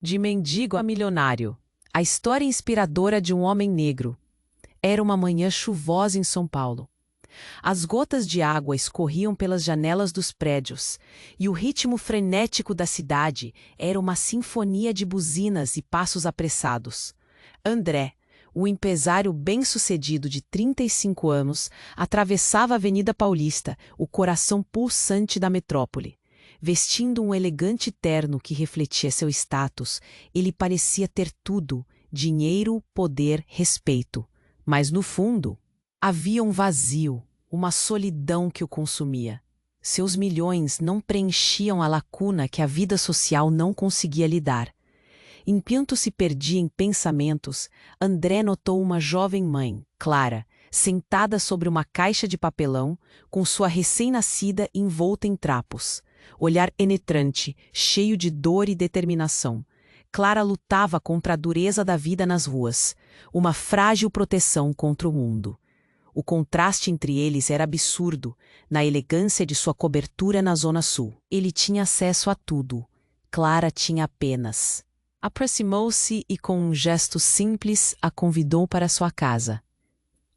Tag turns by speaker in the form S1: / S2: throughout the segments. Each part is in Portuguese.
S1: De mendigo a milionário. A história inspiradora de um homem negro. Era uma manhã chuvosa em São Paulo. As gotas de água escorriam pelas janelas dos prédios, e o ritmo frenético da cidade era uma sinfonia de buzinas e passos apressados. André, o empresário bem-sucedido de 35 anos, atravessava a Avenida Paulista, o coração pulsante da metrópole. Vestindo um elegante terno que refletia seu status, ele parecia ter tudo: dinheiro, poder, respeito. Mas, no fundo, havia um vazio, uma solidão que o consumia. Seus milhões não preenchiam a lacuna que a vida social não conseguia lhe dar. Enquanto se perdia em pensamentos, André notou uma jovem mãe, Clara, sentada sobre uma caixa de papelão, com sua recém-nascida envolta em trapos. Olhar penetrante, cheio de dor e determinação. Clara lutava contra a dureza da vida nas ruas, uma frágil proteção contra o mundo. O contraste entre eles era absurdo, na elegância de sua cobertura na Zona Sul. Ele tinha acesso a tudo. Clara tinha apenas. Aproximou-se e, com um gesto simples, a convidou para sua casa.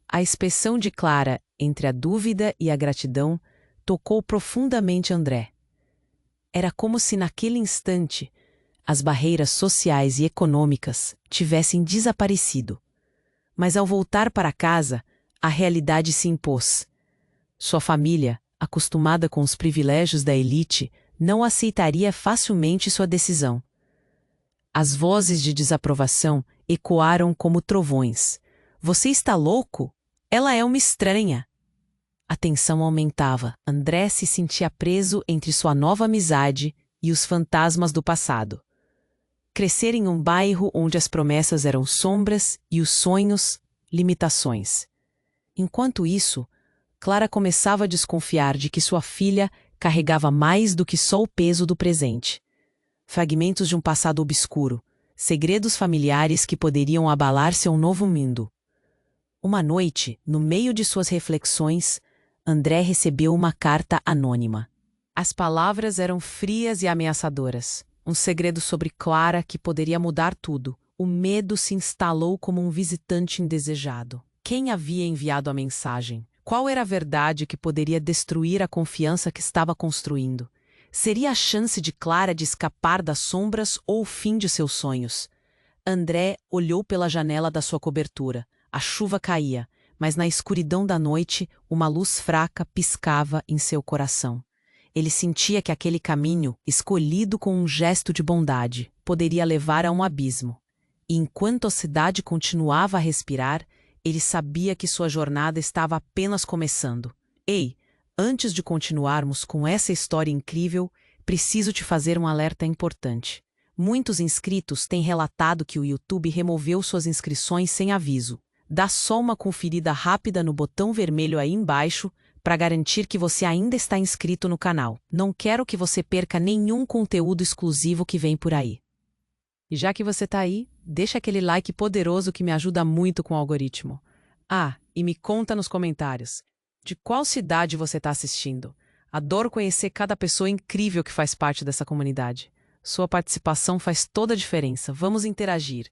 S1: A expressão de Clara, entre a dúvida e a gratidão, tocou profundamente André. Era como se, naquele instante, as barreiras sociais e econômicas tivessem desaparecido. Mas, ao voltar para casa, a realidade se impôs. Sua família, acostumada com os privilégios da elite, não aceitaria facilmente sua decisão. As vozes de desaprovação ecoaram como trovões. "Você está louco? Ela é uma estranha." A tensão aumentava. André se sentia preso entre sua nova amizade e os fantasmas do passado. Crescer em um bairro onde as promessas eram sombras e os sonhos, limitações. Enquanto isso, Clara começava a desconfiar de que sua filha carregava mais do que só o peso do presente. Fragmentos de um passado obscuro, segredos familiares que poderiam abalar seu novo mundo. Uma noite, no meio de suas reflexões, André recebeu uma carta anônima. As palavras eram frias e ameaçadoras. Um segredo sobre Clara que poderia mudar tudo. O medo se instalou como um visitante indesejado. Quem havia enviado a mensagem? Qual era a verdade que poderia destruir a confiança que estava construindo? Seria a chance de Clara de escapar das sombras ou o fim de seus sonhos? André olhou pela janela da sua cobertura. A chuva caía, mas na escuridão da noite, uma luz fraca piscava em seu coração. Ele sentia que aquele caminho, escolhido com um gesto de bondade, poderia levar a um abismo. E enquanto a cidade continuava a respirar, ele sabia que sua jornada estava apenas começando. Ei, antes de continuarmos com essa história incrível, preciso te fazer um alerta importante. Muitos inscritos têm relatado que o YouTube removeu suas inscrições sem aviso. Dá só uma conferida rápida no botão vermelho aí embaixo para garantir que você ainda está inscrito no canal. Não quero que você perca nenhum conteúdo exclusivo que vem por aí. E já que você está aí, deixa aquele like poderoso que me ajuda muito com o algoritmo. Ah, e me conta nos comentários, de qual cidade você está assistindo? Adoro conhecer cada pessoa incrível que faz parte dessa comunidade. Sua participação faz toda a diferença. Vamos interagir.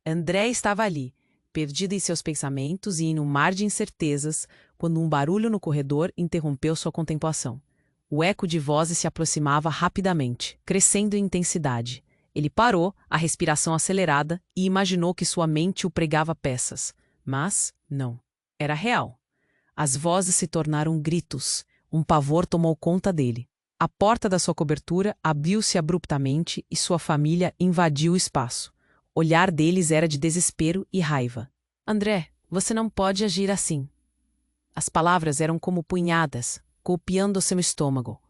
S1: André estava ali, perdido em seus pensamentos e em um mar de incertezas, quando um barulho no corredor interrompeu sua contemplação. O eco de vozes se aproximava rapidamente, crescendo em intensidade. Ele parou, a respiração acelerada, e imaginou que sua mente o pregava peças. Mas, não. Era real. As vozes se tornaram gritos. Um pavor tomou conta dele. A porta da sua cobertura abriu-se abruptamente e sua família invadiu o espaço. O olhar deles era de desespero e raiva. "André, você não pode agir assim." As palavras eram como punhadas, golpeando seu estômago.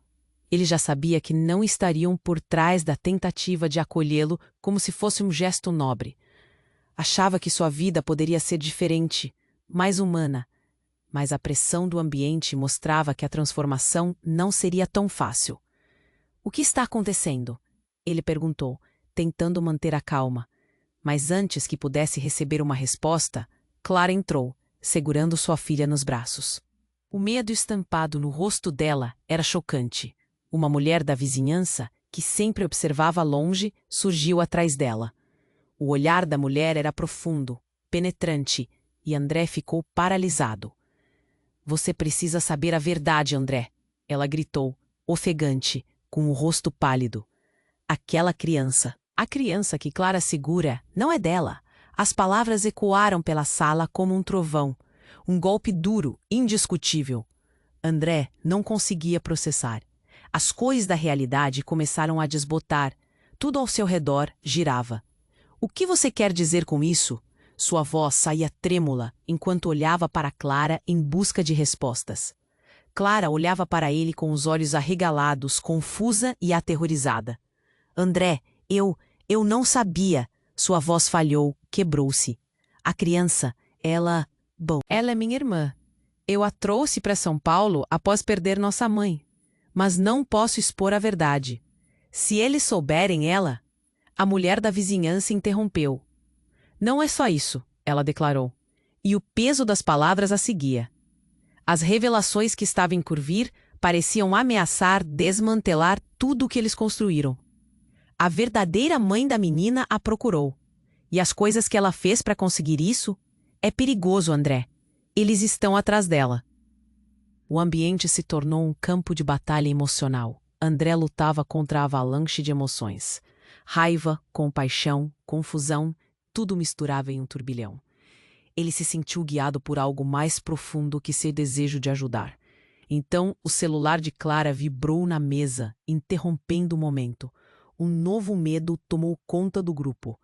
S1: Ele já sabia que não estariam por trás da tentativa de acolhê-lo como se fosse um gesto nobre. Achava que sua vida poderia ser diferente, mais humana, mas a pressão do ambiente mostrava que a transformação não seria tão fácil. "O que está acontecendo?" ele perguntou, tentando manter a calma. Mas antes que pudesse receber uma resposta, Clara entrou, segurando sua filha nos braços. O medo estampado no rosto dela era chocante. Uma mulher da vizinhança, que sempre observava longe, surgiu atrás dela. O olhar da mulher era profundo, penetrante, e André ficou paralisado. Você precisa saber a verdade, André, ela gritou, ofegante, com o rosto pálido. Aquela criança, a criança que Clara segura, não é dela. As palavras ecoaram pela sala como um trovão, um golpe duro, indiscutível. André não conseguia processar. As cores da realidade começaram a desbotar. Tudo ao seu redor girava. O que você quer dizer com isso? Sua voz saía trêmula enquanto olhava para Clara em busca de respostas. Clara olhava para ele com os olhos arregalados, confusa e aterrorizada. André, eu não sabia. Sua voz falhou, quebrou-se. A criança, ela é minha irmã. Eu a trouxe para São Paulo após perder nossa mãe. Mas não posso expor a verdade. Se eles souberem ela... A mulher da vizinhança interrompeu. Não é só isso, ela declarou. E o peso das palavras a seguia. As revelações que estavam por vir pareciam ameaçar desmantelar tudo o que eles construíram. A verdadeira mãe da menina a procurou. E as coisas que ela fez para conseguir isso? É perigoso, André. Eles estão atrás dela. O ambiente se tornou um campo de batalha emocional. André lutava contra a avalanche de emoções. Raiva, compaixão, confusão, tudo misturava em um turbilhão. Ele se sentiu guiado por algo mais profundo que seu desejo de ajudar. Então, o celular de Clara vibrou na mesa, interrompendo o momento. Um novo medo tomou conta do grupo.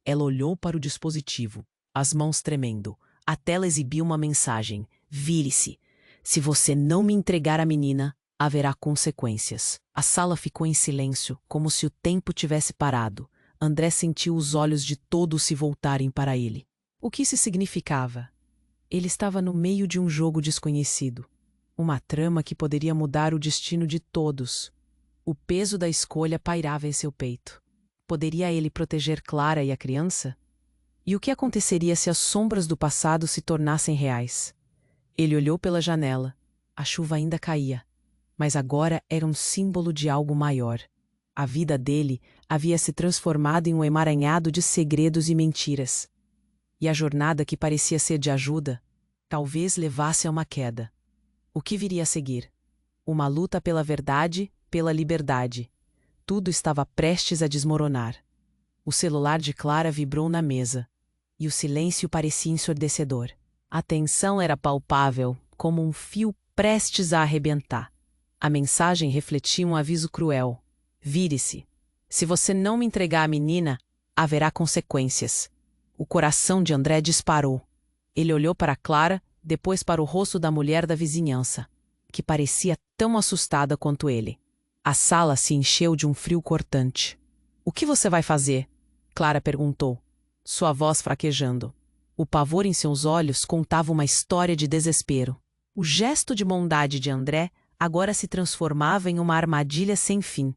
S1: Ela olhou para o dispositivo, as mãos tremendo. A tela exibia uma mensagem. Vire-se. Se você não me entregar a menina, haverá consequências. A sala ficou em silêncio, como se o tempo tivesse parado. André sentiu os olhos de todos se voltarem para ele. O que isso significava? Ele estava no meio de um jogo desconhecido. Uma trama que poderia mudar o destino de todos. O peso da escolha pairava em seu peito. Poderia ele proteger Clara e a criança? E o que aconteceria se as sombras do passado se tornassem reais? Ele olhou pela janela. A chuva ainda caía. Mas agora era um símbolo de algo maior. A vida dele havia se transformado em um emaranhado de segredos e mentiras. E a jornada que parecia ser de ajuda, talvez levasse a uma queda. O que viria a seguir? Uma luta pela verdade, pela liberdade. Tudo estava prestes a desmoronar. O celular de Clara vibrou na mesa. E o silêncio parecia ensurdecedor. A tensão era palpável, como um fio prestes a arrebentar. A mensagem refletia um aviso cruel. Vire-se. Se você não me entregar a menina, haverá consequências. O coração de André disparou. Ele olhou para Clara, depois para o rosto da mulher da vizinhança, que parecia tão assustada quanto ele. A sala se encheu de um frio cortante. O que você vai fazer? Clara perguntou, sua voz fraquejando. O pavor em seus olhos contava uma história de desespero. O gesto de bondade de André agora se transformava em uma armadilha sem fim.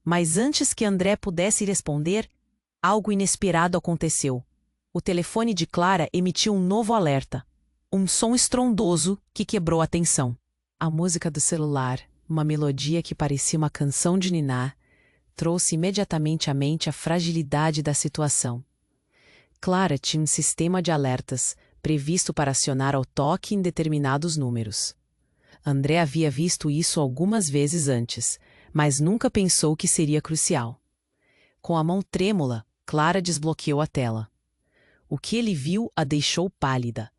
S1: Mas antes que André pudesse responder, algo inesperado aconteceu. O telefone de Clara emitiu um novo alerta. Um som estrondoso que quebrou a tensão. A música do celular, uma melodia que parecia uma canção de ninar, trouxe imediatamente à mente a fragilidade da situação. Clara tinha um sistema de alertas, previsto para acionar ao toque em determinados números. André havia visto isso algumas vezes antes, mas nunca pensou que seria crucial. Com a mão trêmula, Clara desbloqueou a tela. O que ele viu a deixou pálida.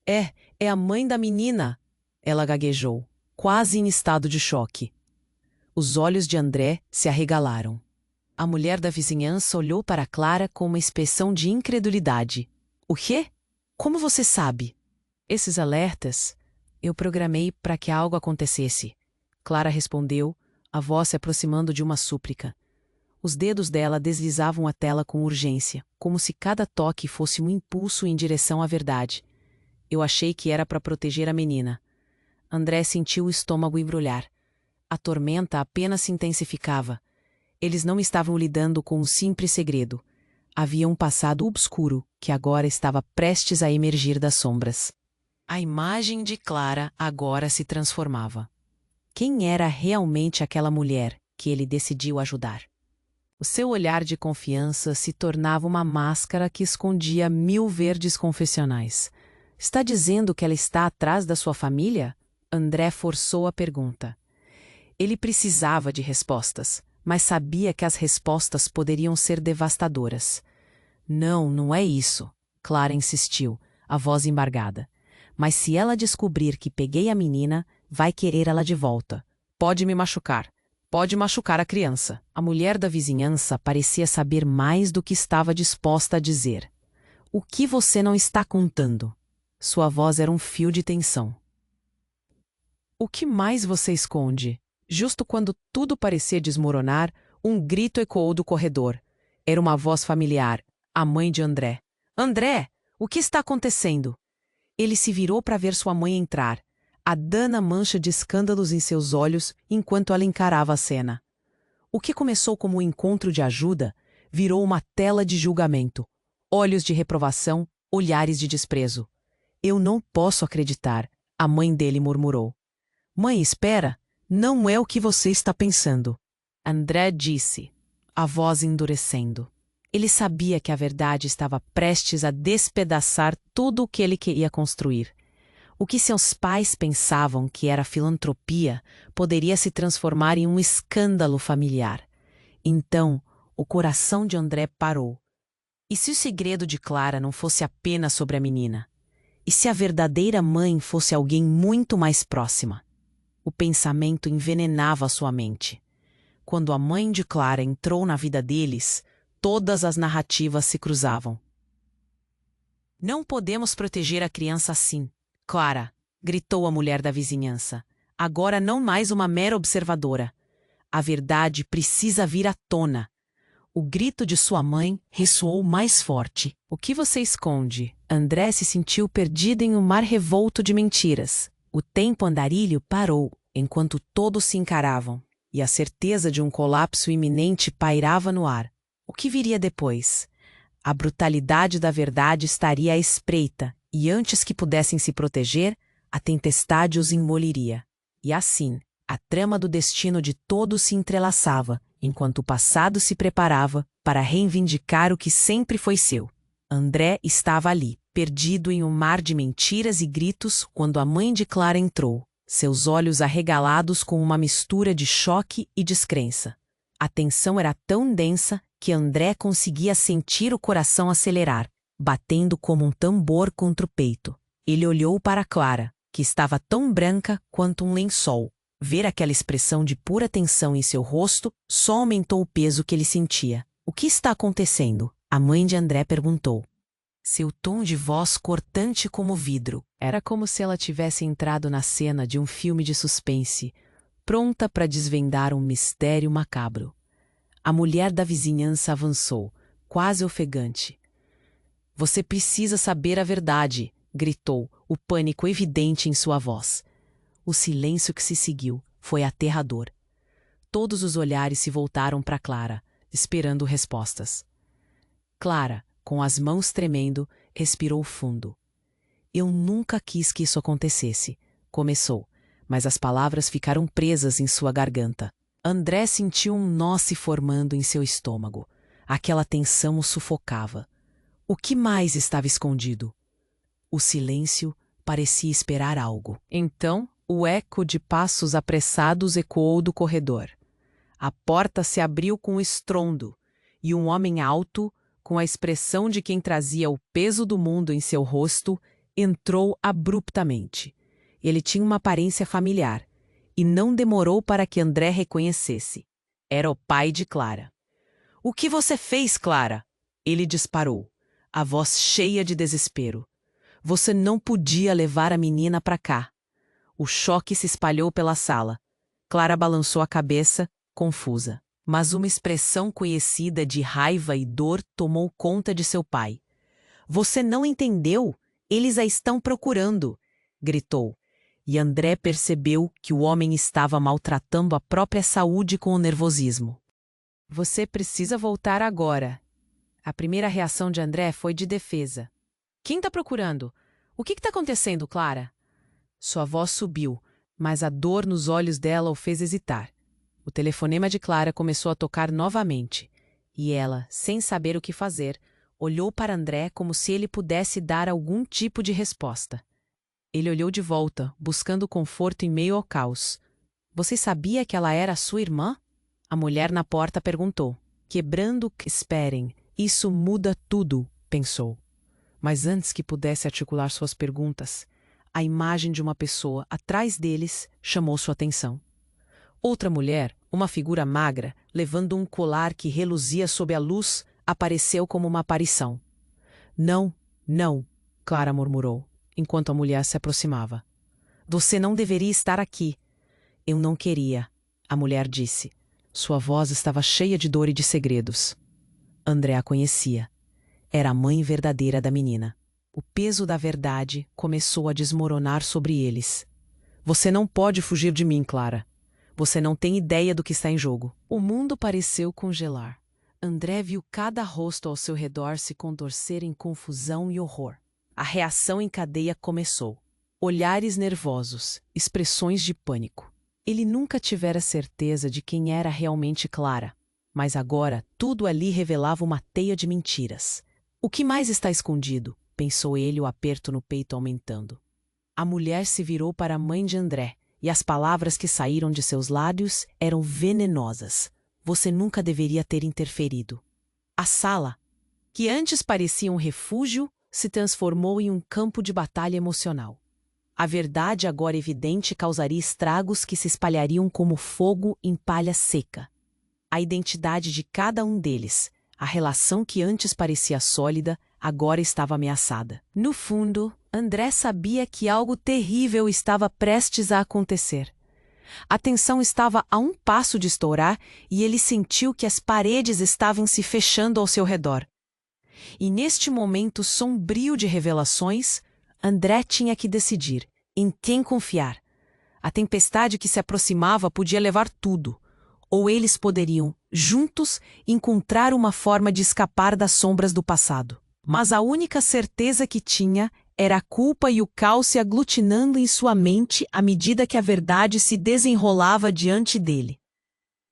S1: É a mãe da menina! Ela gaguejou, quase em estado de choque. Os olhos de André se arregalaram. A mulher da vizinhança olhou para Clara com uma expressão de incredulidade. O quê? Como você sabe? Esses alertas, eu programei para que algo acontecesse. Clara respondeu, a voz se aproximando de uma súplica. Os dedos dela deslizavam a tela com urgência, como se cada toque fosse um impulso em direção à verdade. Eu achei que era para proteger a menina. André sentiu o estômago embrulhar. A tormenta apenas se intensificava. Eles não estavam lidando com um simples segredo. Havia um passado obscuro que agora estava prestes a emergir das sombras. A imagem de Clara agora se transformava. Quem era realmente aquela mulher que ele decidiu ajudar. O seu olhar de confiança se tornava uma máscara que escondia 1000 verdes confessionais. Está dizendo que ela está atrás da sua família? André forçou a pergunta. Ele precisava de respostas, mas sabia que as respostas poderiam ser devastadoras. Não, não é isso, Clara insistiu, a voz embargada. Mas se ela descobrir que peguei a menina, vai querer ela de volta. Pode me machucar. Pode machucar a criança. A mulher da vizinhança parecia saber mais do que estava disposta a dizer. O que você não está contando? Sua voz era um fio de tensão. O que mais você esconde? Justo quando tudo parecia desmoronar, um grito ecoou do corredor. Era uma voz familiar, a mãe de André. André, o que está acontecendo? Ele se virou para ver sua mãe entrar, a dana mancha de escândalos em seus olhos enquanto ela encarava a cena. O que começou como um encontro de ajuda virou uma tela de julgamento. Olhos de reprovação, olhares de desprezo. Eu não posso acreditar, a mãe dele murmurou. Mãe, espera, não é o que você está pensando. André disse, a voz endurecendo. Ele sabia que a verdade estava prestes a despedaçar tudo o que ele queria construir. O que seus pais pensavam que era filantropia poderia se transformar em um escândalo familiar. Então, o coração de André parou. E se o segredo de Clara não fosse apenas sobre a menina? E se a verdadeira mãe fosse alguém muito mais próxima? O pensamento envenenava sua mente. Quando a mãe de Clara entrou na vida deles, todas as narrativas se cruzavam. Não podemos proteger a criança assim, Clara, gritou a mulher da vizinhança. Agora não mais uma mera observadora. A verdade precisa vir à tona. O grito de sua mãe ressoou mais forte. O que você esconde? André se sentiu perdido em um mar revolto de mentiras. O tempo andarilho parou, enquanto todos se encaravam, e a certeza de um colapso iminente pairava no ar. O que viria depois? A brutalidade da verdade estaria à espreita, e antes que pudessem se proteger, a tempestade os engoliria. E assim, a trama do destino de todos se entrelaçava, enquanto o passado se preparava para reivindicar o que sempre foi seu. André estava ali, perdido em um mar de mentiras e gritos, quando a mãe de Clara entrou, seus olhos arregalados com uma mistura de choque e descrença. A tensão era tão densa que André conseguia sentir o coração acelerar, batendo como um tambor contra o peito. Ele olhou para Clara, que estava tão branca quanto um lençol. Ver aquela expressão de pura tensão em seu rosto só aumentou o peso que ele sentia. O que está acontecendo? A mãe de André perguntou. Seu tom de voz cortante como vidro. Era como se ela tivesse entrado na cena de um filme de suspense, pronta para desvendar um mistério macabro. A mulher da vizinhança avançou, quase ofegante. Você precisa saber a verdade, gritou, o pânico evidente em sua voz. O silêncio que se seguiu foi aterrador. Todos os olhares se voltaram para Clara, esperando respostas. Clara, com as mãos tremendo, respirou fundo. Eu nunca quis que isso acontecesse, começou, mas as palavras ficaram presas em sua garganta. André sentiu um nó se formando em seu estômago. Aquela tensão o sufocava. O que mais estava escondido? O silêncio parecia esperar algo. Então, o eco de passos apressados ecoou do corredor. A porta se abriu com estrondo, e um homem alto, com a expressão de quem trazia o peso do mundo em seu rosto, entrou abruptamente. Ele tinha uma aparência familiar, e não demorou para que André reconhecesse. Era o pai de Clara. — O que você fez, Clara? Ele disparou, a voz cheia de desespero. Você não podia levar a menina para cá. O choque se espalhou pela sala. Clara balançou a cabeça, confusa. Mas uma expressão conhecida de raiva e dor tomou conta de seu pai. Você não entendeu? Eles a estão procurando! Gritou. E André percebeu que o homem estava maltratando a própria saúde com o nervosismo. Você precisa voltar agora. A primeira reação de André foi de defesa. Quem está procurando? O que está acontecendo, Clara? Sua voz subiu, mas a dor nos olhos dela o fez hesitar. O telefonema de Clara começou a tocar novamente, e ela, sem saber o que fazer, olhou para André como se ele pudesse dar algum tipo de resposta. Ele olhou de volta, buscando conforto em meio ao caos. Você sabia que ela era sua irmã? A mulher na porta perguntou. Quebrando, esperem, isso muda tudo, pensou. Mas antes que pudesse articular suas perguntas, a imagem de uma pessoa atrás deles chamou sua atenção. Outra mulher, uma figura magra, levando um colar que reluzia sob a luz, apareceu como uma aparição. Não, não, Clara murmurou, enquanto a mulher se aproximava. Você não deveria estar aqui. Eu não queria, a mulher disse. Sua voz estava cheia de dor e de segredos. André a conhecia. Era a mãe verdadeira da menina. O peso da verdade começou a desmoronar sobre eles. Você não pode fugir de mim, Clara. Você não tem ideia do que está em jogo. O mundo pareceu congelar. André viu cada rosto ao seu redor se contorcer em confusão e horror. A reação em cadeia começou. Olhares nervosos, expressões de pânico. Ele nunca tivera certeza de quem era realmente Clara, mas agora tudo ali revelava uma teia de mentiras. O que mais está escondido? Pensou ele, o aperto no peito aumentando. A mulher se virou para a mãe de André, e as palavras que saíram de seus lábios eram venenosas. Você nunca deveria ter interferido. A sala, que antes parecia um refúgio, se transformou em um campo de batalha emocional. A verdade, agora evidente, causaria estragos que se espalhariam como fogo em palha seca. A identidade de cada um deles, a relação que antes parecia sólida, agora estava ameaçada. No fundo, André sabia que algo terrível estava prestes a acontecer. A tensão estava a um passo de estourar e ele sentiu que as paredes estavam se fechando ao seu redor. E neste momento sombrio de revelações, André tinha que decidir em quem confiar. A tempestade que se aproximava podia levar tudo, ou eles poderiam, juntos, encontrar uma forma de escapar das sombras do passado. Mas a única certeza que tinha era a culpa e o caos se aglutinando em sua mente à medida que a verdade se desenrolava diante dele.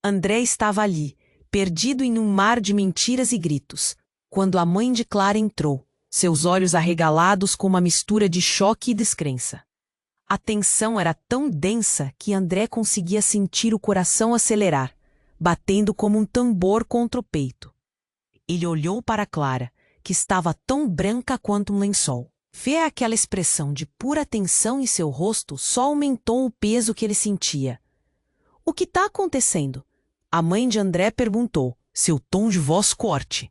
S1: André estava ali, perdido em um mar de mentiras e gritos, quando a mãe de Clara entrou, seus olhos arregalados com uma mistura de choque e descrença. A tensão era tão densa que André conseguia sentir o coração acelerar, batendo como um tambor contra o peito. Ele olhou para Clara, que estava tão branca quanto um lençol. Ver aquela expressão de pura tensão em seu rosto só aumentou o peso que ele sentia. — O que está acontecendo? A mãe de André perguntou, seu tom de voz corte.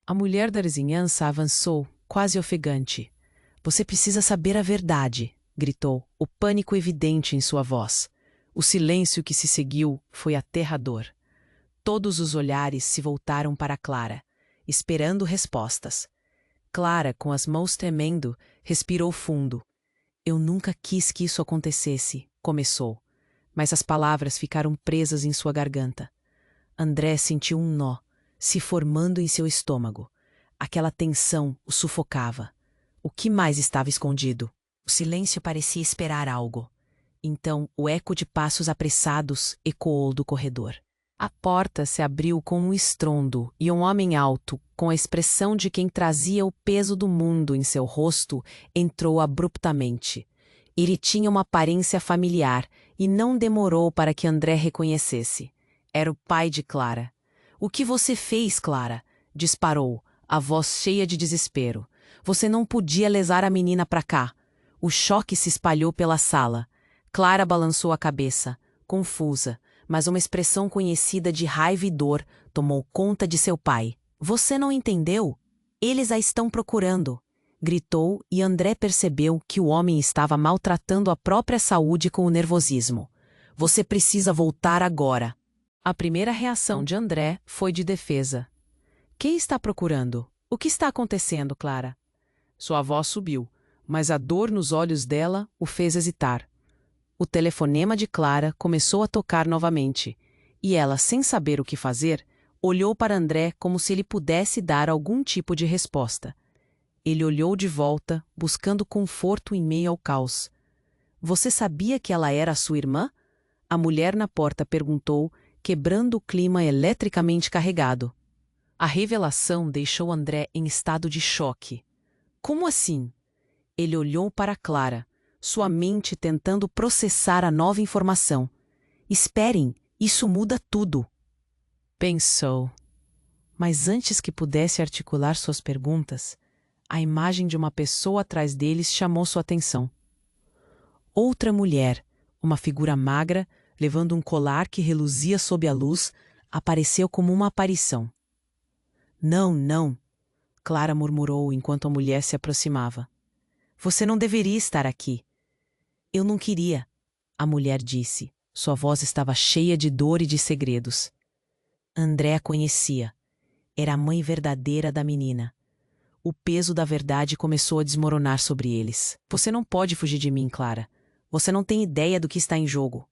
S1: A mulher da vizinhança avançou, quase ofegante. — Você precisa saber a verdade, gritou, o pânico evidente em sua voz. O silêncio que se seguiu foi aterrador. Todos os olhares se voltaram para Clara, esperando respostas. Clara, com as mãos tremendo, respirou fundo. Eu nunca quis que isso acontecesse, começou, mas as palavras ficaram presas em sua garganta. André sentiu um nó, se formando em seu estômago. Aquela tensão o sufocava. O que mais estava escondido? O silêncio parecia esperar algo. Então, o eco de passos apressados ecoou do corredor. A porta se abriu com um estrondo e um homem alto, com a expressão de quem trazia o peso do mundo em seu rosto, entrou abruptamente. Ele tinha uma aparência familiar e não demorou para que André reconhecesse. Era o pai de Clara. — O que você fez, Clara? Disparou, a voz cheia de desespero. Você não podia lesar a menina para cá. O choque se espalhou pela sala. Clara balançou a cabeça, confusa, mas uma expressão conhecida de raiva e dor tomou conta de seu pai. — Você não entendeu? Eles a estão procurando! Gritou e André percebeu que o homem estava maltratando a própria saúde com o nervosismo. — Você precisa voltar agora! A primeira reação de André foi de defesa. — Quem está procurando? O que está acontecendo, Clara? Sua voz subiu, mas a dor nos olhos dela o fez hesitar. O telefonema de Clara começou a tocar novamente, e ela, sem saber o que fazer, olhou para André como se ele pudesse dar algum tipo de resposta. Ele olhou de volta, buscando conforto em meio ao caos. — Você sabia que ela era sua irmã? A mulher na porta perguntou, quebrando o clima eletricamente carregado. A revelação deixou André em estado de choque. Como assim? Ele olhou para Clara, sua mente tentando processar a nova informação. Esperem, isso muda tudo. Pensou. Mas antes que pudesse articular suas perguntas, a imagem de uma pessoa atrás deles chamou sua atenção. Outra mulher, uma figura magra, levando um colar que reluzia sob a luz, apareceu como uma aparição. Não, não, Clara murmurou enquanto a mulher se aproximava. Você não deveria estar aqui. Eu não queria, a mulher disse. Sua voz estava cheia de dor e de segredos. André a conhecia. Era a mãe verdadeira da menina. O peso da verdade começou a desmoronar sobre eles. Você não pode fugir de mim, Clara. Você não tem ideia do que está em jogo.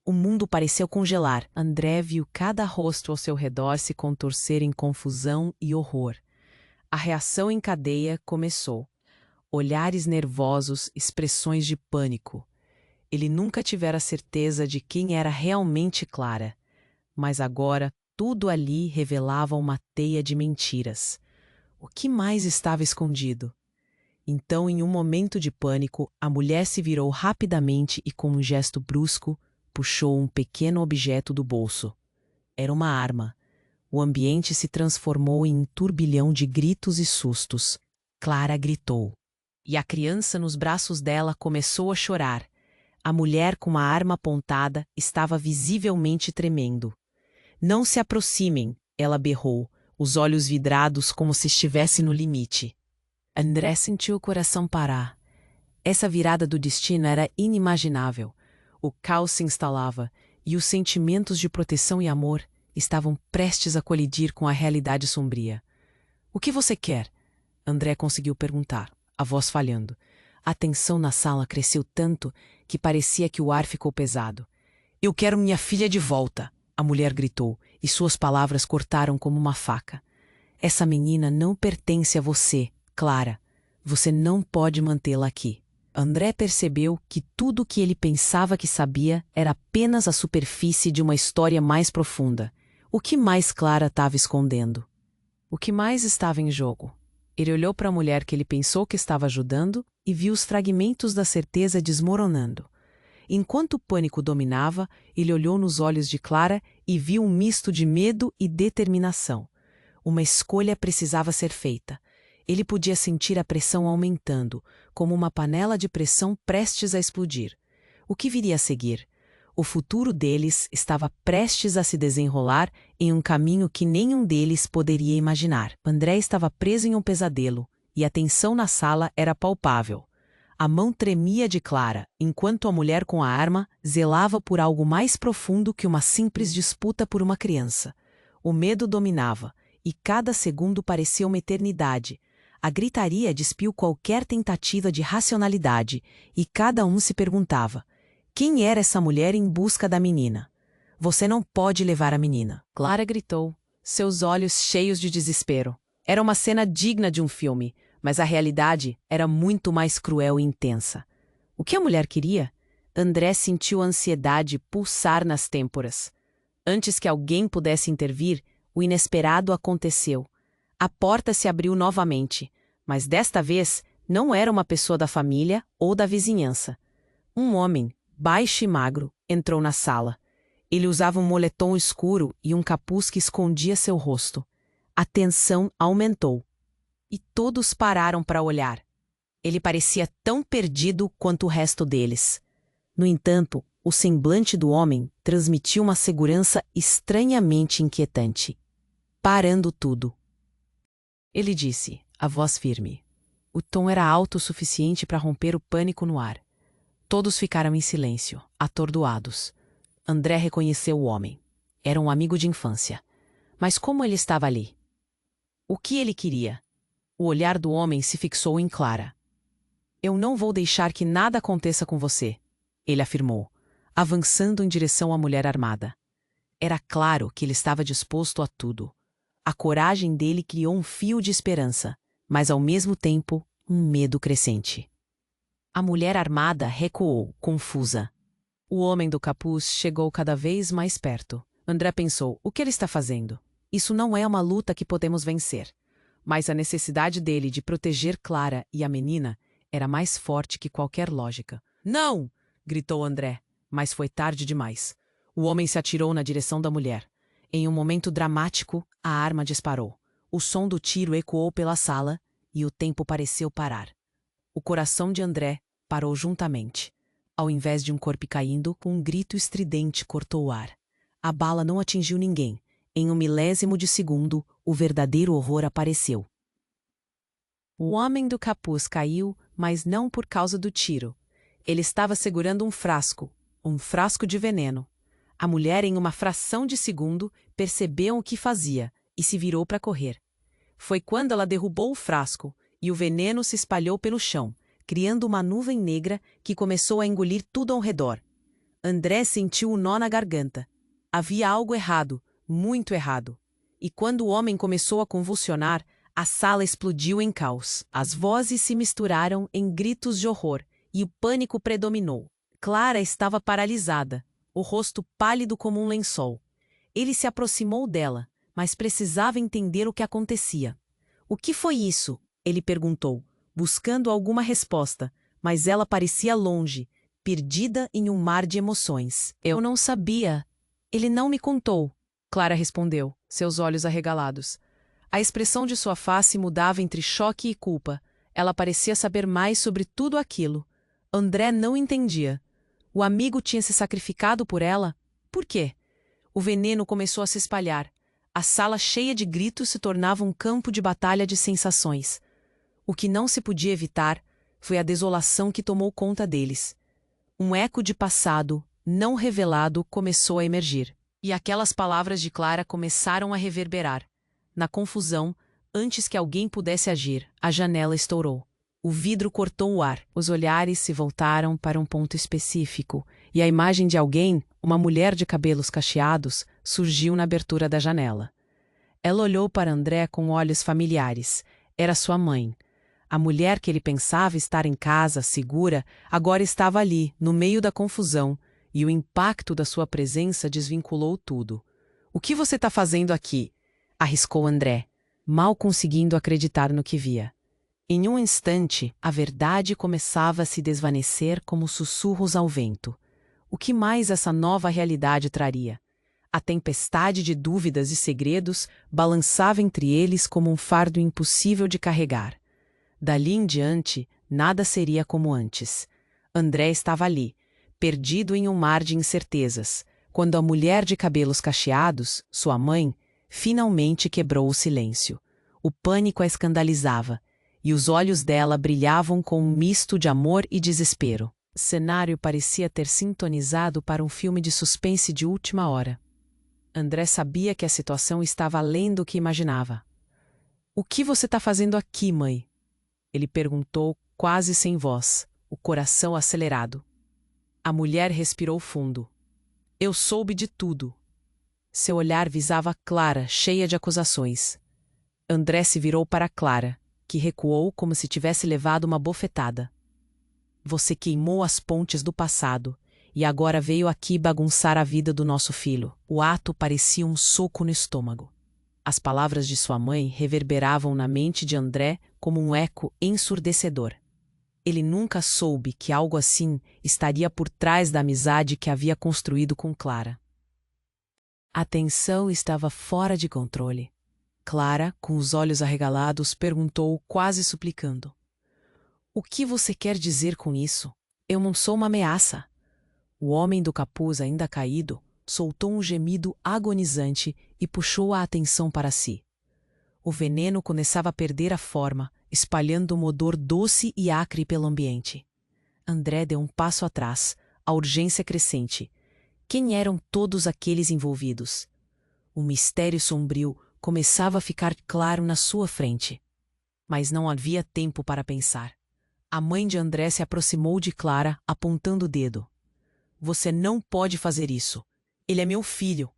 S1: O mundo pareceu congelar. André viu cada rosto ao seu redor se contorcer em confusão e horror. A reação em cadeia começou. Olhares nervosos, expressões de pânico. Ele nunca tivera certeza de quem era realmente Clara. Mas agora, tudo ali revelava uma teia de mentiras. O que mais estava escondido? Então, em um momento de pânico, a mulher se virou rapidamente e, com um gesto brusco, puxou um pequeno objeto do bolso. Era uma arma. O ambiente se transformou em um turbilhão de gritos e sustos. Clara gritou. E a criança nos braços dela começou a chorar. A mulher com a arma apontada estava visivelmente tremendo. Não se aproximem, ela berrou, os olhos vidrados como se estivesse no limite. André sentiu o coração parar. Essa virada do destino era inimaginável. O caos se instalava e os sentimentos de proteção e amor estavam prestes a colidir com a realidade sombria. O que você quer? André conseguiu perguntar, a voz falhando. A tensão na sala cresceu tanto que parecia que o ar ficou pesado. Eu quero minha filha de volta, a mulher gritou, e suas palavras cortaram como uma faca. Essa menina não pertence a você, Clara. Você não pode mantê-la aqui. André percebeu que tudo o que ele pensava que sabia era apenas a superfície de uma história mais profunda. O que mais Clara estava escondendo? O que mais estava em jogo? Ele olhou para a mulher que ele pensou que estava ajudando e viu os fragmentos da certeza desmoronando. Enquanto o pânico dominava, ele olhou nos olhos de Clara e viu um misto de medo e determinação. Uma escolha precisava ser feita. Ele podia sentir a pressão aumentando, como uma panela de pressão prestes a explodir. O que viria a seguir? O futuro deles estava prestes a se desenrolar em um caminho que nenhum deles poderia imaginar. André estava preso em um pesadelo, e a tensão na sala era palpável. A mão tremia de Clara, enquanto a mulher com a arma zelava por algo mais profundo que uma simples disputa por uma criança. O medo dominava, e cada segundo parecia uma eternidade. A gritaria despiu qualquer tentativa de racionalidade, e cada um se perguntava: quem era essa mulher em busca da menina? Você não pode levar a menina, Clara gritou, seus olhos cheios de desespero. Era uma cena digna de um filme, mas a realidade era muito mais cruel e intensa. O que a mulher queria? André sentiu a ansiedade pulsar nas têmporas. Antes que alguém pudesse intervir, o inesperado aconteceu. A porta se abriu novamente, mas desta vez não era uma pessoa da família ou da vizinhança. Um homem, baixo e magro, entrou na sala. Ele usava um moletom escuro e um capuz que escondia seu rosto. A tensão aumentou. E todos pararam para olhar. Ele parecia tão perdido quanto o resto deles. No entanto, o semblante do homem transmitia uma segurança estranhamente inquietante. Parando tudo. Ele disse, a voz firme. O tom era alto o suficiente para romper o pânico no ar. Todos ficaram em silêncio, atordoados. André reconheceu o homem. Era um amigo de infância. Mas como ele estava ali? O que ele queria? O olhar do homem se fixou em Clara. Eu não vou deixar que nada aconteça com você, ele afirmou, avançando em direção à mulher armada. Era claro que ele estava disposto a tudo. A coragem dele criou um fio de esperança, mas ao mesmo tempo, um medo crescente. A mulher armada recuou, confusa. O homem do capuz chegou cada vez mais perto. André pensou, o que ele está fazendo? Isso não é uma luta que podemos vencer. Mas a necessidade dele de proteger Clara e a menina era mais forte que qualquer lógica. Não! Gritou André, mas foi tarde demais. O homem se atirou na direção da mulher. Em um momento dramático, a arma disparou. O som do tiro ecoou pela sala e o tempo pareceu parar. O coração de André parou juntamente. Ao invés de um corpo caindo, um grito estridente cortou o ar. A bala não atingiu ninguém. Em um milésimo de segundo, o verdadeiro horror apareceu. O homem do capuz caiu, mas não por causa do tiro. Ele estava segurando um frasco de veneno. A mulher, em uma fração de segundo, percebeu o que fazia e se virou para correr. Foi quando ela derrubou o frasco e o veneno se espalhou pelo chão, criando uma nuvem negra que começou a engolir tudo ao redor. André sentiu um nó na garganta. Havia algo errado, muito errado. E quando o homem começou a convulsionar, a sala explodiu em caos. As vozes se misturaram em gritos de horror e o pânico predominou. Clara estava paralisada, o rosto pálido como um lençol. Ele se aproximou dela, mas precisava entender o que acontecia. O que foi isso? Ele perguntou, buscando alguma resposta, mas ela parecia longe, perdida em um mar de emoções. Eu não sabia. Ele não me contou, Clara respondeu, seus olhos arregalados. A expressão de sua face mudava entre choque e culpa. Ela parecia saber mais sobre tudo aquilo. André não entendia. O amigo tinha se sacrificado por ela? Por quê? O veneno começou a se espalhar. A sala cheia de gritos se tornava um campo de batalha de sensações. O que não se podia evitar foi a desolação que tomou conta deles. Um eco de passado, não revelado, começou a emergir. E aquelas palavras de Clara começaram a reverberar. Na confusão, antes que alguém pudesse agir, a janela estourou. O vidro cortou o ar. Os olhares se voltaram para um ponto específico, e a imagem de alguém, uma mulher de cabelos cacheados, surgiu na abertura da janela. Ela olhou para André com olhos familiares. Era sua mãe. A mulher que ele pensava estar em casa, segura, agora estava ali, no meio da confusão, e o impacto da sua presença desvinculou tudo. "O que você está fazendo aqui?" arriscou André, mal conseguindo acreditar no que via. Em um instante, a verdade começava a se desvanecer como sussurros ao vento. O que mais essa nova realidade traria? A tempestade de dúvidas e segredos balançava entre eles como um fardo impossível de carregar. Dali em diante, nada seria como antes. André estava ali, perdido em um mar de incertezas, quando a mulher de cabelos cacheados, sua mãe, finalmente quebrou o silêncio. O pânico a escandalizava, e os olhos dela brilhavam com um misto de amor e desespero. O cenário parecia ter sintonizado para um filme de suspense de última hora. André sabia que a situação estava além do que imaginava. "O que você está fazendo aqui, mãe?" ele perguntou, quase sem voz, o coração acelerado. A mulher respirou fundo. "Eu soube de tudo." Seu olhar visava Clara, cheia de acusações. André se virou para Clara, que recuou como se tivesse levado uma bofetada. "Você queimou as pontes do passado e agora veio aqui bagunçar a vida do nosso filho." O ato parecia um soco no estômago. As palavras de sua mãe reverberavam na mente de André como um eco ensurdecedor. Ele nunca soube que algo assim estaria por trás da amizade que havia construído com Clara. A tensão estava fora de controle. Clara, com os olhos arregalados, perguntou, quase suplicando: "O que você quer dizer com isso? Eu não sou uma ameaça." O homem do capuz, ainda caído, soltou um gemido agonizante e puxou a atenção para si. O veneno começava a perder a forma, espalhando um odor doce e acre pelo ambiente. André deu um passo atrás, a urgência crescente. Quem eram todos aqueles envolvidos? O mistério sombrio começava a ficar claro na sua frente. Mas não havia tempo para pensar. A mãe de André se aproximou de Clara, apontando o dedo. "Você não pode fazer isso. Ele é meu filho."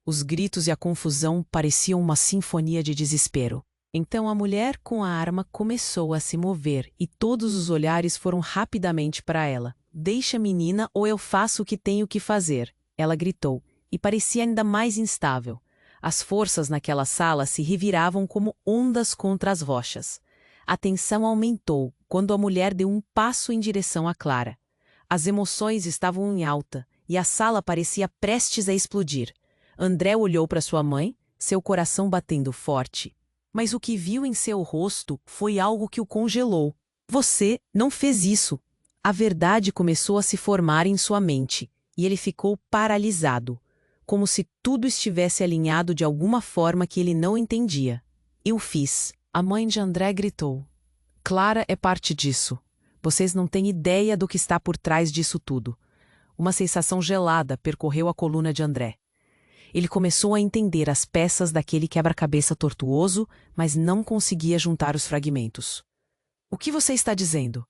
S1: Os gritos e a confusão pareciam uma sinfonia de desespero. Então a mulher com a arma começou a se mover e todos os olhares foram rapidamente para ela. "Deixa a menina ou eu faço o que tenho que fazer," ela gritou, e parecia ainda mais instável. As forças naquela sala se reviravam como ondas contra as rochas. A tensão aumentou quando a mulher deu um passo em direção a Clara. As emoções estavam em alta e a sala parecia prestes a explodir. André olhou para sua mãe, seu coração batendo forte. Mas o que viu em seu rosto foi algo que o congelou. Você não fez isso. A verdade começou a se formar em sua mente, e ele ficou paralisado, como se tudo estivesse alinhado de alguma forma que ele não entendia. Eu fiz. A mãe de André gritou. Clara é parte disso. Vocês não têm ideia do que está por trás disso tudo. Uma sensação gelada percorreu a coluna de André. Ele começou a entender as peças daquele quebra-cabeça tortuoso, mas não conseguia juntar os fragmentos. O que você está dizendo?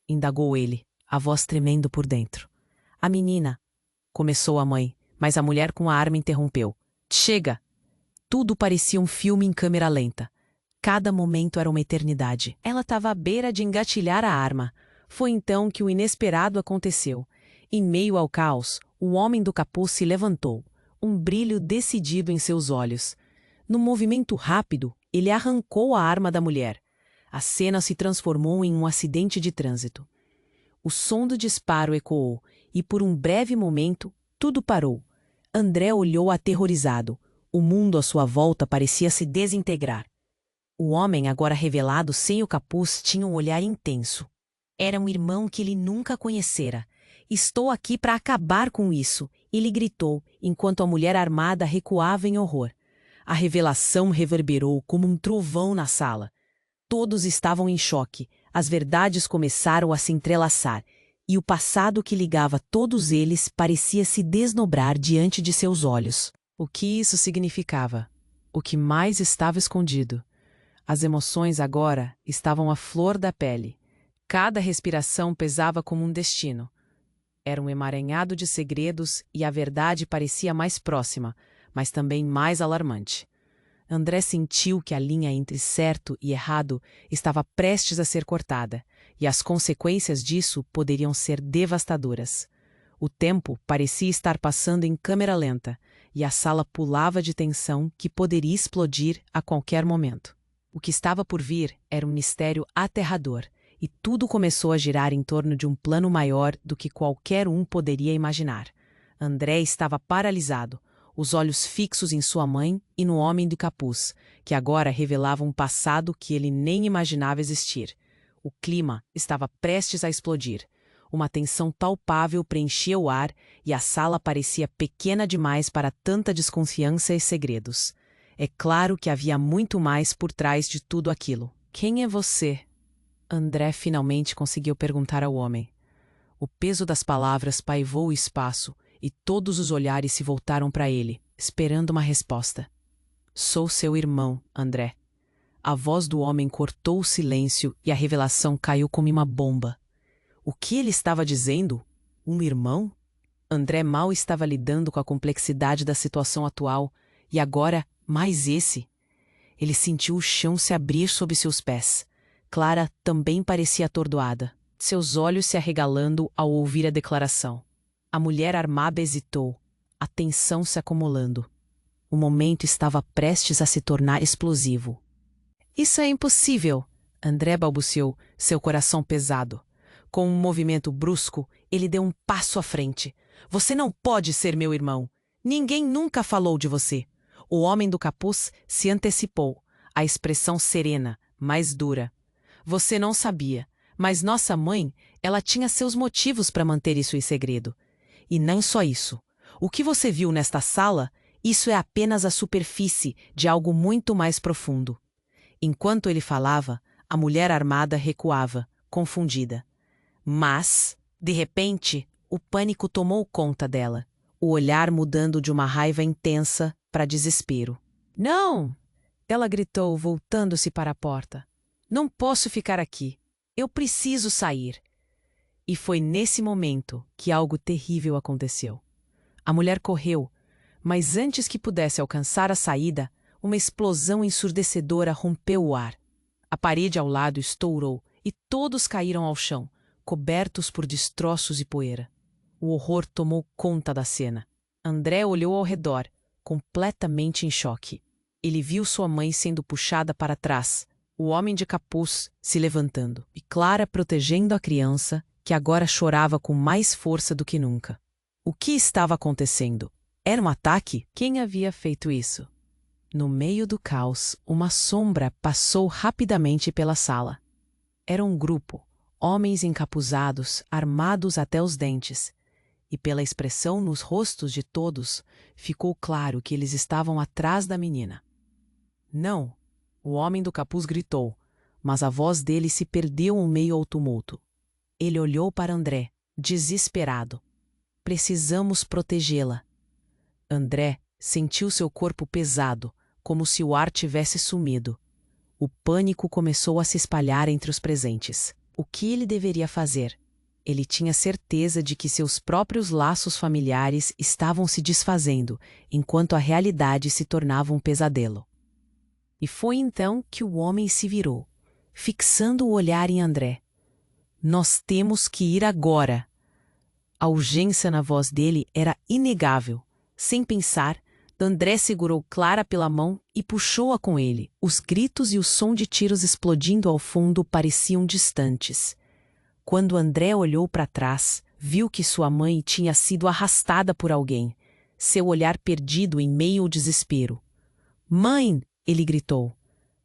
S1: Indagou ele, a voz tremendo por dentro. A menina, começou a mãe, mas a mulher com a arma interrompeu. Chega! Tudo parecia um filme em câmera lenta. Cada momento era uma eternidade. Ela estava à beira de engatilhar a arma. Foi então que o inesperado aconteceu. Em meio ao caos, o homem do capuz se levantou, um brilho decidido em seus olhos. Num movimento rápido, ele arrancou a arma da mulher. A cena se transformou em um acidente de trânsito. O som do disparo ecoou, e por um breve momento, tudo parou. André olhou aterrorizado. O mundo à sua volta parecia se desintegrar. O homem, agora revelado sem o capuz, tinha um olhar intenso. Era um irmão que ele nunca conhecera. Estou aqui para acabar com isso, ele gritou, enquanto a mulher armada recuava em horror. A revelação reverberou como um trovão na sala. Todos estavam em choque, as verdades começaram a se entrelaçar, e o passado que ligava todos eles parecia se desdobrar diante de seus olhos. O que isso significava? O que mais estava escondido? As emoções agora estavam à flor da pele. Cada respiração pesava como um destino. Era um emaranhado de segredos e a verdade parecia mais próxima, mas também mais alarmante. André sentiu que a linha entre certo e errado estava prestes a ser cortada, e as consequências disso poderiam ser devastadoras. O tempo parecia estar passando em câmera lenta, e a sala pulava de tensão que poderia explodir a qualquer momento. O que estava por vir era um mistério aterrador, e tudo começou a girar em torno de um plano maior do que qualquer um poderia imaginar. André estava paralisado, os olhos fixos em sua mãe e no homem do capuz, que agora revelava um passado que ele nem imaginava existir. O clima estava prestes a explodir. Uma tensão palpável preenchia o ar e a sala parecia pequena demais para tanta desconfiança e segredos. É claro que havia muito mais por trás de tudo aquilo. Quem é você? André finalmente conseguiu perguntar ao homem. O peso das palavras paivou o espaço e todos os olhares se voltaram para ele, esperando uma resposta. Sou seu irmão, André. A voz do homem cortou o silêncio e a revelação caiu como uma bomba. O que ele estava dizendo? Um irmão? André mal estava lidando com a complexidade da situação atual, e agora, mais esse. Ele sentiu o chão se abrir sob seus pés. Clara também parecia atordoada, seus olhos se arregalando ao ouvir a declaração. A mulher armada hesitou, a tensão se acumulando. O momento estava prestes a se tornar explosivo. Isso é impossível, André balbuciou, seu coração pesado. Com um movimento brusco, ele deu um passo à frente. Você não pode ser meu irmão. Ninguém nunca falou de você. O homem do capuz se antecipou, a expressão serena, mais dura. Você não sabia, mas nossa mãe, ela tinha seus motivos para manter isso em segredo. E não só isso. O que você viu nesta sala, isso é apenas a superfície de algo muito mais profundo. Enquanto ele falava, a mulher armada recuava, confundida. Mas, de repente, o pânico tomou conta dela, o olhar mudando de uma raiva intensa para desespero. Não! Ela gritou, voltando-se para a porta. Não posso ficar aqui. Eu preciso sair. E foi nesse momento que algo terrível aconteceu. A mulher correu, mas antes que pudesse alcançar a saída, uma explosão ensurdecedora rompeu o ar. A parede ao lado estourou e todos caíram ao chão, cobertos por destroços e poeira. O horror tomou conta da cena. André olhou ao redor, completamente em choque. Ele viu sua mãe sendo puxada para trás, o homem de capuz se levantando e Clara protegendo a criança, que agora chorava com mais força do que nunca. O que estava acontecendo? Era um ataque? Quem havia feito isso? No meio do caos, uma sombra passou rapidamente pela sala. Era um grupo, homens encapuzados, armados até os dentes. E pela expressão nos rostos de todos, ficou claro que eles estavam atrás da menina. Não! O homem do capuz gritou, mas a voz dele se perdeu em meio ao tumulto. Ele olhou para André, desesperado. Precisamos protegê-la. André sentiu seu corpo pesado, como se o ar tivesse sumido. O pânico começou a se espalhar entre os presentes. O que ele deveria fazer? Ele tinha certeza de que seus próprios laços familiares estavam se desfazendo, enquanto a realidade se tornava um pesadelo. E foi então que o homem se virou, fixando o olhar em André. Nós temos que ir agora. A urgência na voz dele era inegável. Sem pensar, André segurou Clara pela mão e puxou-a com ele. Os gritos e o som de tiros explodindo ao fundo pareciam distantes. Quando André olhou para trás, viu que sua mãe tinha sido arrastada por alguém, seu olhar perdido em meio ao desespero. Mãe! Ele gritou.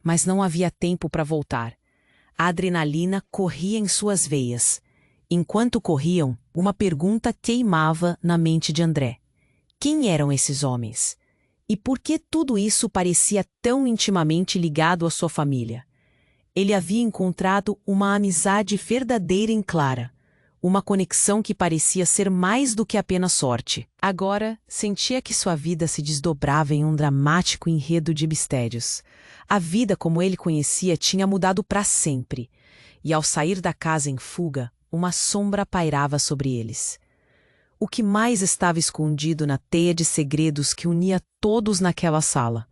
S1: Mas não havia tempo para voltar. A adrenalina corria em suas veias. Enquanto corriam, uma pergunta queimava na mente de André. Quem eram esses homens? E por que tudo isso parecia tão intimamente ligado à sua família? Ele havia encontrado uma amizade verdadeira em Clara, uma conexão que parecia ser mais do que apenas sorte. Agora, sentia que sua vida se desdobrava em um dramático enredo de mistérios. A vida como ele conhecia tinha mudado para sempre, e ao sair da casa em fuga, uma sombra pairava sobre eles. O que mais estava escondido na teia de segredos que unia todos naquela sala?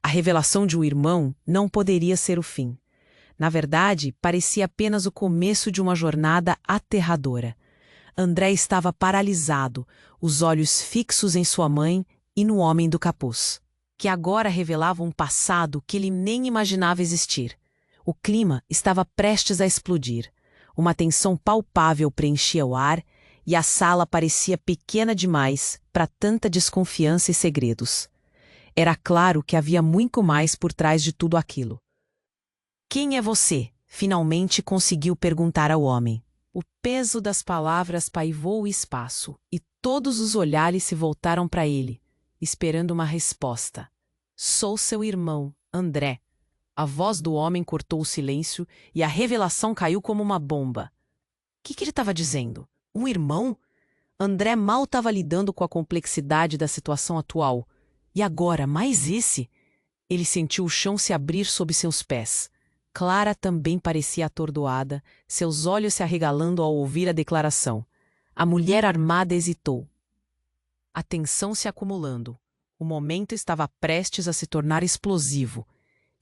S1: A revelação de um irmão não poderia ser o fim. Na verdade, parecia apenas o começo de uma jornada aterradora. André estava paralisado, os olhos fixos em sua mãe e no homem do capuz, que agora revelava um passado que ele nem imaginava existir. O clima estava prestes a explodir. Uma tensão palpável preenchia o ar e a sala parecia pequena demais para tanta desconfiança e segredos. Era claro que havia muito mais por trás de tudo aquilo. Quem é você? Finalmente conseguiu perguntar ao homem. O peso das palavras paivou o espaço e todos os olhares se voltaram para ele, esperando uma resposta. Sou seu irmão, André. A voz do homem cortou o silêncio e a revelação caiu como uma bomba. O que ele estava dizendo? Um irmão? André mal estava lidando com a complexidade da situação atual. E agora, mais esse? Ele sentiu o chão se abrir sob seus pés. Clara também parecia atordoada, seus olhos se arregalando ao ouvir a declaração. A mulher armada hesitou. A tensão se acumulando. O momento estava prestes a se tornar explosivo.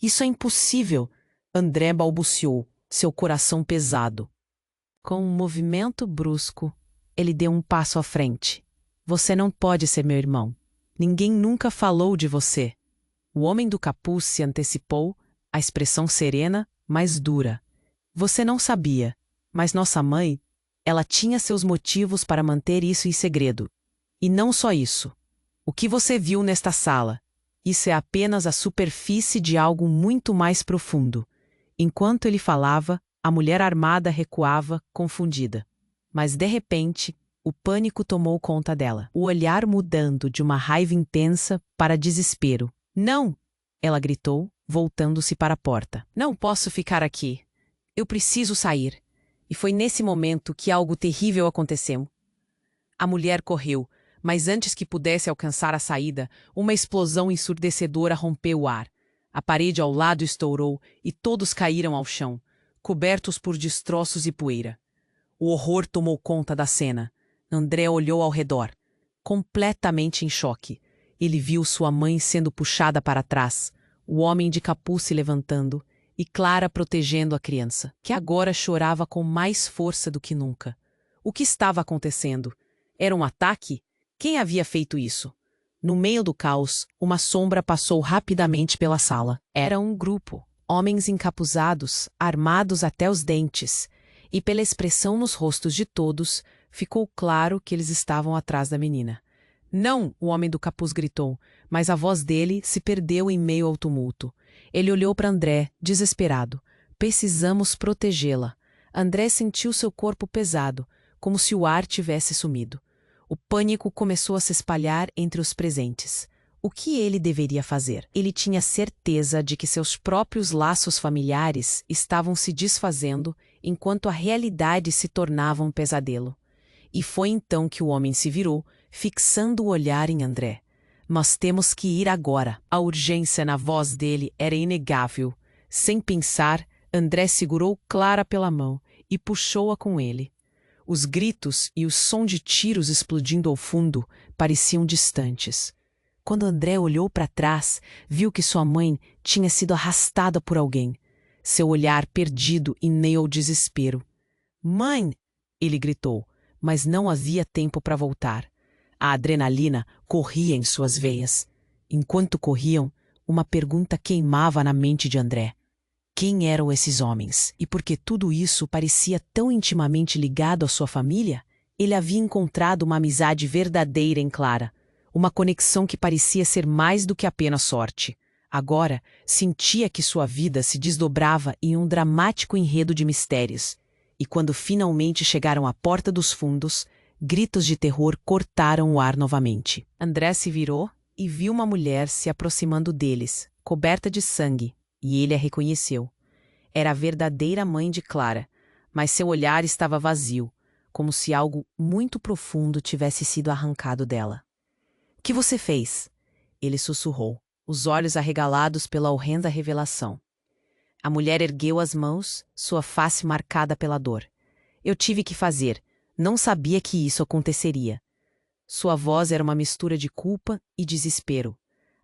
S1: Isso é impossível! André balbuciou, seu coração pesado. Com um movimento brusco, ele deu um passo à frente. Você não pode ser meu irmão. Ninguém nunca falou de você. O homem do capuz se antecipou, a expressão serena, mas dura. Você não sabia, mas nossa mãe, ela tinha seus motivos para manter isso em segredo. E não só isso. O que você viu nesta sala? Isso é apenas a superfície de algo muito mais profundo. Enquanto ele falava, a mulher armada recuava, confundida. Mas, de repente, o pânico tomou conta dela, o olhar mudando de uma raiva intensa para desespero. Não! Ela gritou, voltando-se para a porta. Não posso ficar aqui. Eu preciso sair. E foi nesse momento que algo terrível aconteceu. A mulher correu, mas antes que pudesse alcançar a saída, uma explosão ensurdecedora rompeu o ar. A parede ao lado estourou e todos caíram ao chão, cobertos por destroços e poeira. O horror tomou conta da cena. André olhou ao redor, completamente em choque. Ele viu sua mãe sendo puxada para trás, o homem de capuz se levantando e Clara protegendo a criança, que agora chorava com mais força do que nunca. O que estava acontecendo? Era um ataque? Quem havia feito isso? No meio do caos, uma sombra passou rapidamente pela sala. Era um grupo, homens encapuzados, armados até os dentes, e pela expressão nos rostos de todos, ficou claro que eles estavam atrás da menina. Não, o homem do capuz gritou, mas a voz dele se perdeu em meio ao tumulto. Ele olhou para André, desesperado. Precisamos protegê-la. André sentiu seu corpo pesado, como se o ar tivesse sumido. O pânico começou a se espalhar entre os presentes. O que ele deveria fazer? Ele tinha certeza de que seus próprios laços familiares estavam se desfazendo enquanto a realidade se tornava um pesadelo. E foi então que o homem se virou, fixando o olhar em André. Nós temos que ir agora. A urgência na voz dele era inegável. Sem pensar, André segurou Clara pela mão e puxou-a com ele. Os gritos e o som de tiros explodindo ao fundo pareciam distantes. Quando André olhou para trás, viu que sua mãe tinha sido arrastada por alguém. Seu olhar perdido em meio ao desespero. "Mãe!" ele gritou, mas não havia tempo para voltar. A adrenalina corria em suas veias. Enquanto corriam, uma pergunta queimava na mente de André. Quem eram esses homens? E por que tudo isso parecia tão intimamente ligado à sua família? Ele havia encontrado uma amizade verdadeira em Clara, uma conexão que parecia ser mais do que apenas sorte. Agora, sentia que sua vida se desdobrava em um dramático enredo de mistérios. E quando finalmente chegaram à porta dos fundos, gritos de terror cortaram o ar novamente. André se virou e viu uma mulher se aproximando deles, coberta de sangue, e ele a reconheceu. Era a verdadeira mãe de Clara, mas seu olhar estava vazio, como se algo muito profundo tivesse sido arrancado dela. "O que você fez?" ele sussurrou, os olhos arregalados pela horrenda revelação. A mulher ergueu as mãos, sua face marcada pela dor. "Eu tive que fazer. Não sabia que isso aconteceria." Sua voz era uma mistura de culpa e desespero.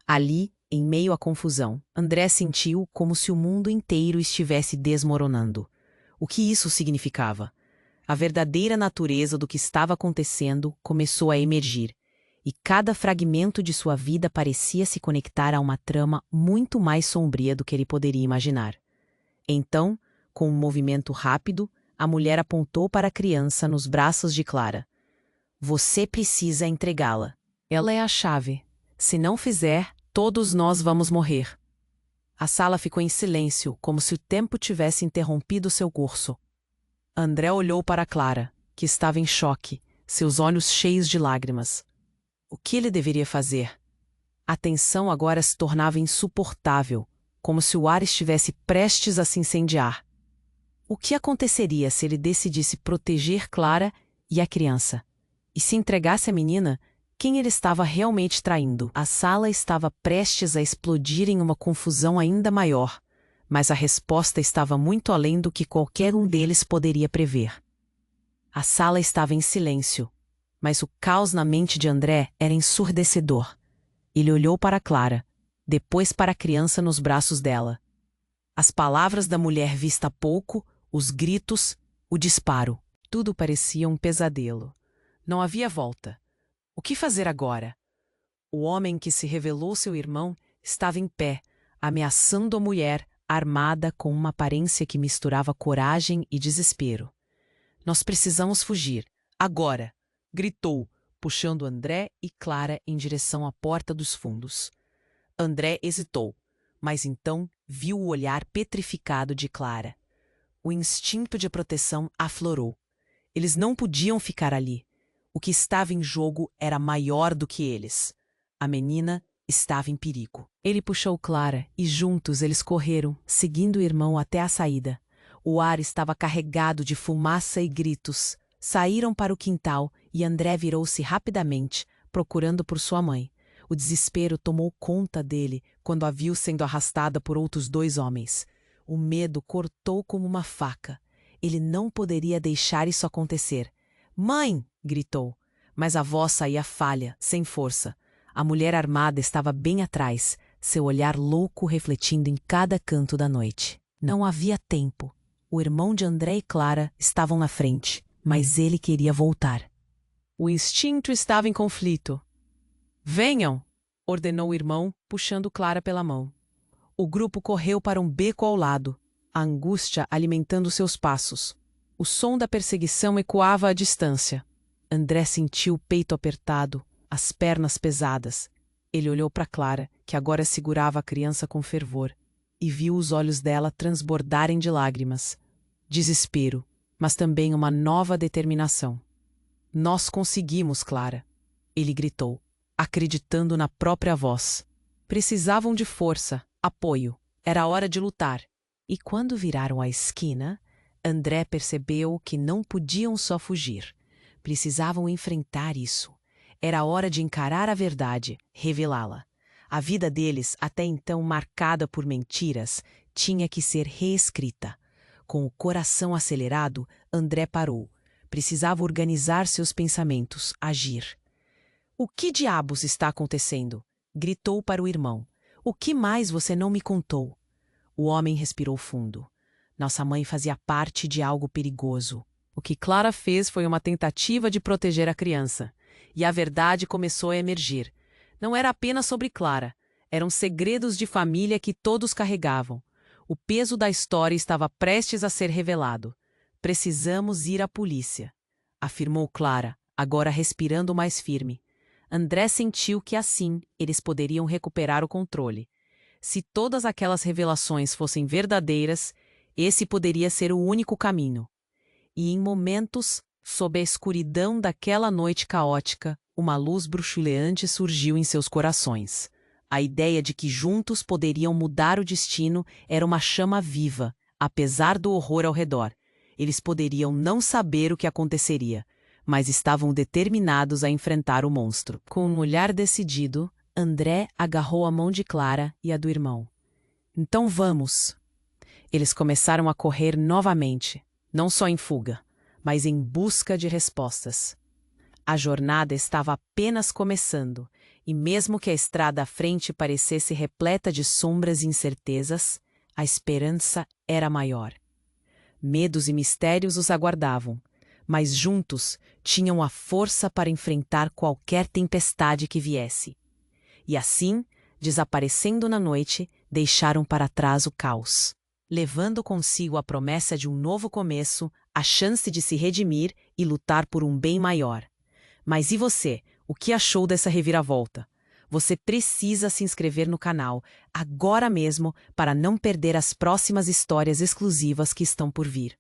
S1: Ali, em meio à confusão, André sentiu como se o mundo inteiro estivesse desmoronando. O que isso significava? A verdadeira natureza do que estava acontecendo começou a emergir, e cada fragmento de sua vida parecia se conectar a uma trama muito mais sombria do que ele poderia imaginar. Então, com um movimento rápido, a mulher apontou para a criança nos braços de Clara. "Você precisa entregá-la. Ela é a chave. Se não fizer, todos nós vamos morrer." A sala ficou em silêncio, como se o tempo tivesse interrompido seu curso. André olhou para Clara, que estava em choque, seus olhos cheios de lágrimas. O que ele deveria fazer? A tensão agora se tornava insuportável, como se o ar estivesse prestes a se incendiar. O que aconteceria se ele decidisse proteger Clara e a criança? E se entregasse a menina, quem ele estava realmente traindo? A sala estava prestes a explodir em uma confusão ainda maior, mas a resposta estava muito além do que qualquer um deles poderia prever. A sala estava em silêncio, mas o caos na mente de André era ensurdecedor. Ele olhou para Clara, depois para a criança nos braços dela. As palavras da mulher vista há pouco, os gritos, o disparo. Tudo parecia um pesadelo. Não havia volta. O que fazer agora? O homem que se revelou seu irmão estava em pé, ameaçando a mulher, armada com uma aparência que misturava coragem e desespero. "Nós precisamos fugir. Agora!" gritou, puxando André e Clara em direção à porta dos fundos. André hesitou, mas então viu o olhar petrificado de Clara. O instinto de proteção aflorou. Eles não podiam ficar ali. O que estava em jogo era maior do que eles. A menina estava em perigo. Ele puxou Clara e juntos eles correram, seguindo o irmão até a saída. O ar estava carregado de fumaça e gritos. Saíram para o quintal e André virou-se rapidamente, procurando por sua mãe. O desespero tomou conta dele quando a viu sendo arrastada por outros 2 homens. O medo cortou como uma faca. Ele não poderia deixar isso acontecer. "Mãe!" gritou, mas a voz saía falha, sem força. A mulher armada estava bem atrás, seu olhar louco refletindo em cada canto da noite. Não havia tempo. O irmão de André e Clara estavam na frente, mas ele queria voltar. O instinto estava em conflito. Venham! Ordenou o irmão, puxando Clara pela mão. O grupo correu para um beco ao lado, a angústia alimentando seus passos. O som da perseguição ecoava à distância. André sentiu o peito apertado, as pernas pesadas. Ele olhou para Clara, que agora segurava a criança com fervor, e viu os olhos dela transbordarem de lágrimas. Desespero, mas também uma nova determinação. Nós conseguimos, Clara! Ele gritou, acreditando na própria voz. Precisavam de força, apoio. Era hora de lutar. E quando viraram a esquina, André percebeu que não podiam só fugir. Precisavam enfrentar isso. Era hora de encarar a verdade, revelá-la. A vida deles, até então marcada por mentiras, tinha que ser reescrita. Com o coração acelerado, André parou. Precisava organizar seus pensamentos, agir. "O que diabos está acontecendo?" gritou para o irmão. "O que mais você não me contou?" O homem respirou fundo. Nossa mãe fazia parte de algo perigoso. O que Clara fez foi uma tentativa de proteger a criança. E a verdade começou a emergir. Não era apenas sobre Clara. Eram segredos de família que todos carregavam. O peso da história estava prestes a ser revelado. "Precisamos ir à polícia", afirmou Clara, agora respirando mais firme. André sentiu que assim eles poderiam recuperar o controle. Se todas aquelas revelações fossem verdadeiras, esse poderia ser o único caminho. E em momentos, sob a escuridão daquela noite caótica, uma luz bruxuleante surgiu em seus corações. A ideia de que juntos poderiam mudar o destino era uma chama viva, apesar do horror ao redor. Eles poderiam não saber o que aconteceria, mas estavam determinados a enfrentar o monstro. Com um olhar decidido, André agarrou a mão de Clara e a do irmão. "Então vamos!" Eles começaram a correr novamente, não só em fuga, mas em busca de respostas. A jornada estava apenas começando, e mesmo que a estrada à frente parecesse repleta de sombras e incertezas, a esperança era maior. Medos e mistérios os aguardavam, mas juntos tinham a força para enfrentar qualquer tempestade que viesse. E assim, desaparecendo na noite, deixaram para trás o caos, levando consigo a promessa de um novo começo, a chance de se redimir e lutar por um bem maior. Mas e você? O que achou dessa reviravolta? Você precisa se inscrever no canal agora mesmo para não perder as próximas histórias exclusivas que estão por vir.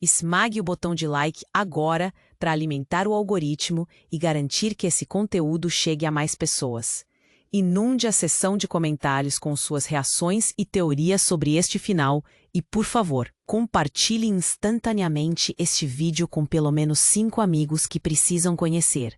S1: Esmague o botão de like agora para alimentar o algoritmo e garantir que esse conteúdo chegue a mais pessoas. Inunde a seção de comentários com suas reações e teorias sobre este final e, por favor, compartilhe instantaneamente este vídeo com pelo menos 5 amigos que precisam conhecer.